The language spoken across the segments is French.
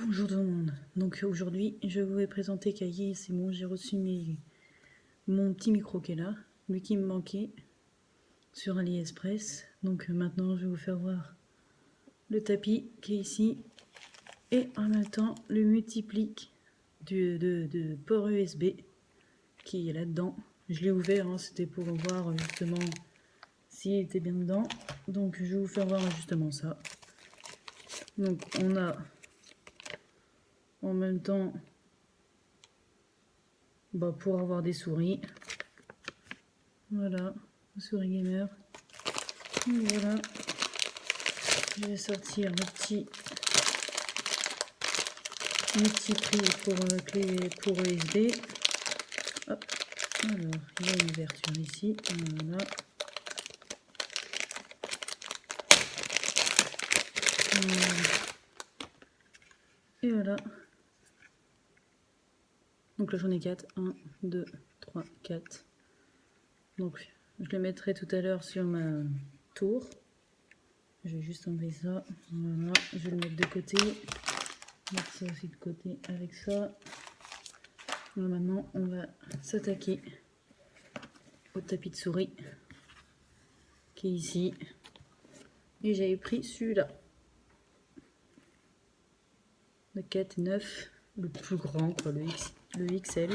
Bonjour tout le monde. Donc aujourd'hui, je vais vous présenter Kayi. C'est bon, j'ai reçu mon petit micro qui est là, lui qui me manquait sur AliExpress. Donc maintenant, je vais vous faire voir le tapis qui est ici et en même temps le multiplique de port USB qui est là-dedans. Je l'ai ouvert, hein, c'était pour voir justement s'il était bien dedans. Donc je vais vous faire voir justement ça. Donc on a en même temps pour avoir des souris. Voilà, souris gamer. Et voilà, je vais sortir le petit prix pour clé pour USB. Hop, alors il y a une ouverture ici. Voilà. Et voilà. Donc là j'en ai 4. 1, 2, 3, 4. Donc je le mettrai tout à l'heure sur ma tour. Je vais juste enlever ça. Voilà, je vais le mettre de côté. Mettre ça aussi de côté avec ça. Alors maintenant on va s'attaquer au tapis de souris qui est ici. Et j'avais pris celui-là. Le 4,9, le plus grand, quoi, le XL.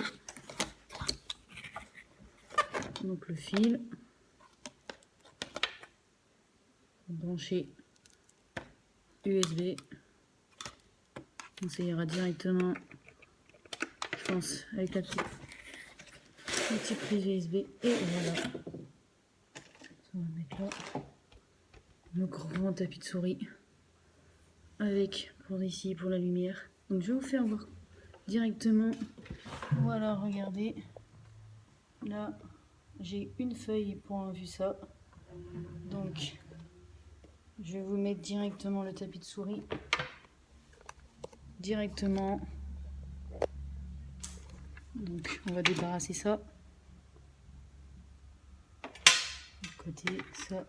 Donc le fil. Branché USB. Donc ça ira directement, je pense, avec la petite prise USB. Et voilà. On va mettre là le grand tapis de souris. Avec pour ici, pour la lumière. Donc je vais vous faire voir directement. Voilà, regardez. Là, j'ai une feuille pour avoir vu ça. Donc, je vais vous mettre directement le tapis de souris. Directement. Donc, on va débarrasser ça. De côté, ça.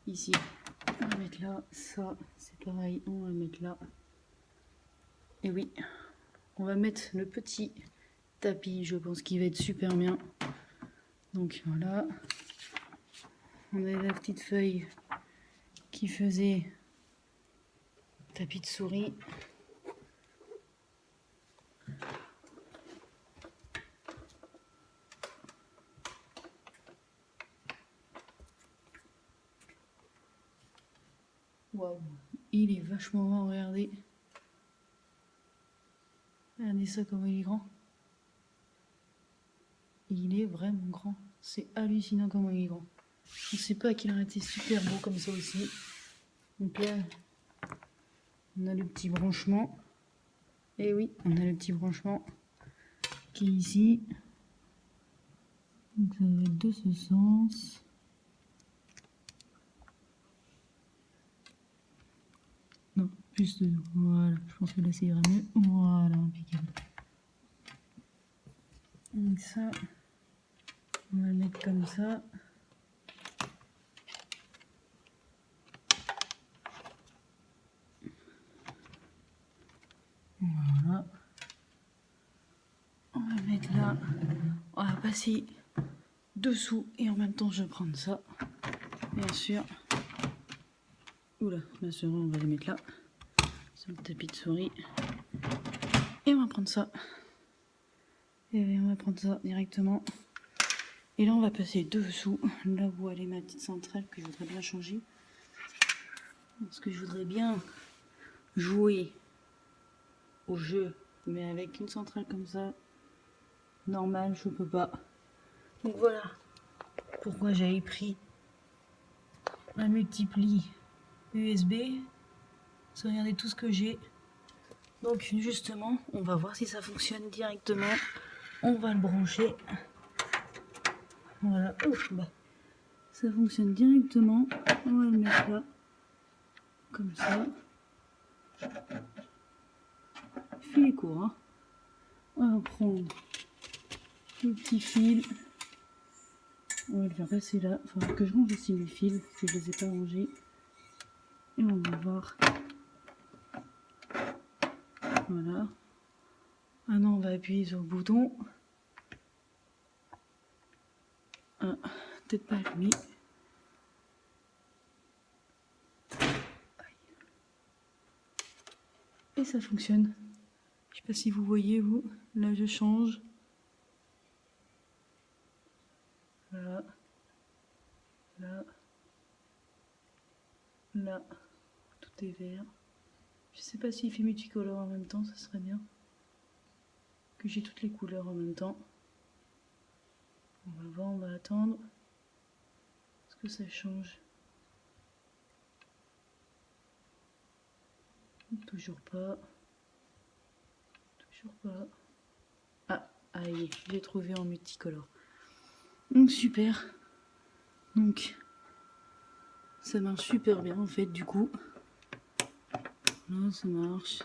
Ici, on va mettre là. Ça, c'est pareil, on va mettre là. Et oui, on va mettre le petit tapis. Je pense qu'il va être super bien. Donc, voilà. On a la petite feuille qui faisait tapis de souris. Waouh, il est vachement grand, regardez. Regardez ça comment il est grand. Il est vraiment grand. C'est hallucinant comment il est grand. Je ne sais pas qu'il aurait été super beau comme ça aussi. Donc là, on a le petit branchement. Et oui, on a le petit branchement qui est ici. Donc ça va être de ce sens. Non, juste de... Voilà, je pense que là ça ira mieux. Voilà, impeccable. Donc ça, on va le mettre comme ça. Voilà. On va mettre là. On va passer dessous et en même temps je vais prendre ça. Bien sûr. Oula, bien sûr, on va les mettre là. Sur le tapis de souris. Et on va prendre ça. Et on va prendre ça directement. Et là on va passer dessous. Là où elle est ma petite centrale que je voudrais bien changer. Parce que je voudrais bien jouer au jeu. Mais avec une centrale comme ça, normal, je peux pas. Donc voilà pourquoi j'avais pris un multipli USB. Regardez tout ce que j'ai. Donc justement, on va voir si ça fonctionne directement. On va le brancher. Voilà. Ouf, ça fonctionne directement. On va le mettre là. Comme ça. Fil est court, hein. On va prendre le petit fil. On va le faire passer là. Il faudra que je range aussi les fils, parce que je les ai pas rangés. Et on va voir Voilà. Maintenant, on va appuyer sur le bouton. Ah, peut-être pas allumé. Et ça fonctionne. Je sais pas si vous voyez, vous. Là, je change. Là. Là. Là. Tout est vert. Je sais pas s'il fait multicolore en même temps, ça serait bien. Que j'ai toutes les couleurs en même temps. On va voir, on va attendre. Est-ce que ça change? Toujours pas. Toujours pas. Ah, aïe, j'ai trouvé en multicolore. Donc super. Donc ça marche super bien en fait du coup. Là ça marche.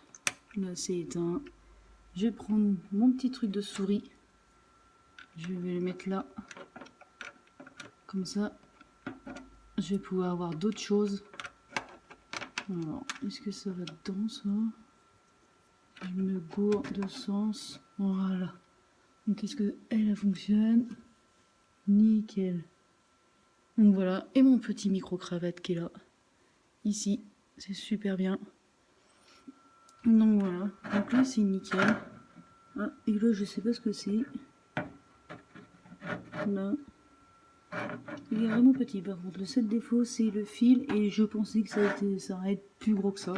Là c'est éteint. Je vais prendre mon petit truc de souris. Je vais le mettre là. Comme ça. Je vais pouvoir avoir d'autres choses. Alors, est-ce que ça va dedans ça? Je me gourde de sens. Voilà. Donc est-ce que elle fonctionne? Nickel. Donc voilà. Et mon petit micro-cravate qui est là. Ici. C'est super bien. Donc voilà. Donc là c'est nickel. Ah, et là je sais pas ce que c'est. Là. Il est vraiment petit par contre. Le seul défaut c'est le fil et je pensais que ça allait être plus gros que ça.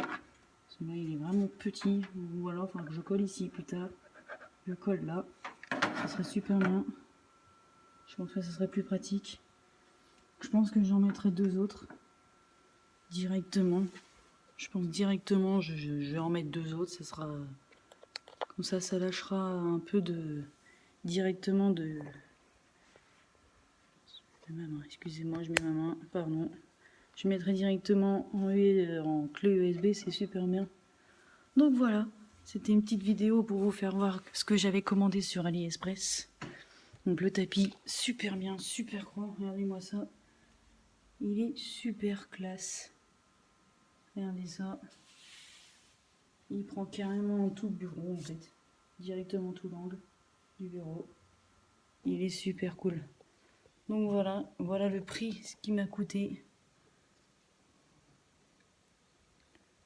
Celui-là il est vraiment petit. Ou alors il faudra que je colle ici plus tard. Je colle là. Ça serait super bien. Je pense que ça serait plus pratique. Je pense que j'en mettrai deux autres. Directement. Je pense directement je vais en mettre deux autres. Ça sera... Comme ça lâchera un peu de... Directement de... Ma main, excusez-moi, je mets ma main, pardon. Je mettrai directement en clé USB, c'est super bien. Donc voilà, c'était une petite vidéo pour vous faire voir ce que j'avais commandé sur AliExpress. Donc le tapis, super bien, super grand, regardez-moi ça. Il est super classe. Regardez ça. Il prend carrément tout le bureau en fait. Directement tout l'angle du bureau. Il est super cool. Donc voilà, voilà le prix, ce qui m'a coûté.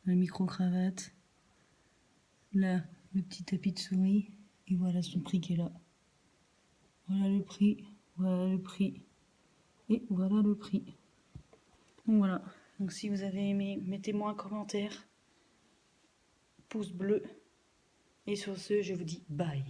La micro-cravate. Là, le petit tapis de souris. Et voilà son prix qui est là. Voilà le prix. Voilà le prix. Et voilà le prix. Donc voilà. Donc si vous avez aimé, mettez-moi un commentaire. Pouce bleu. Et sur ce, je vous dis bye.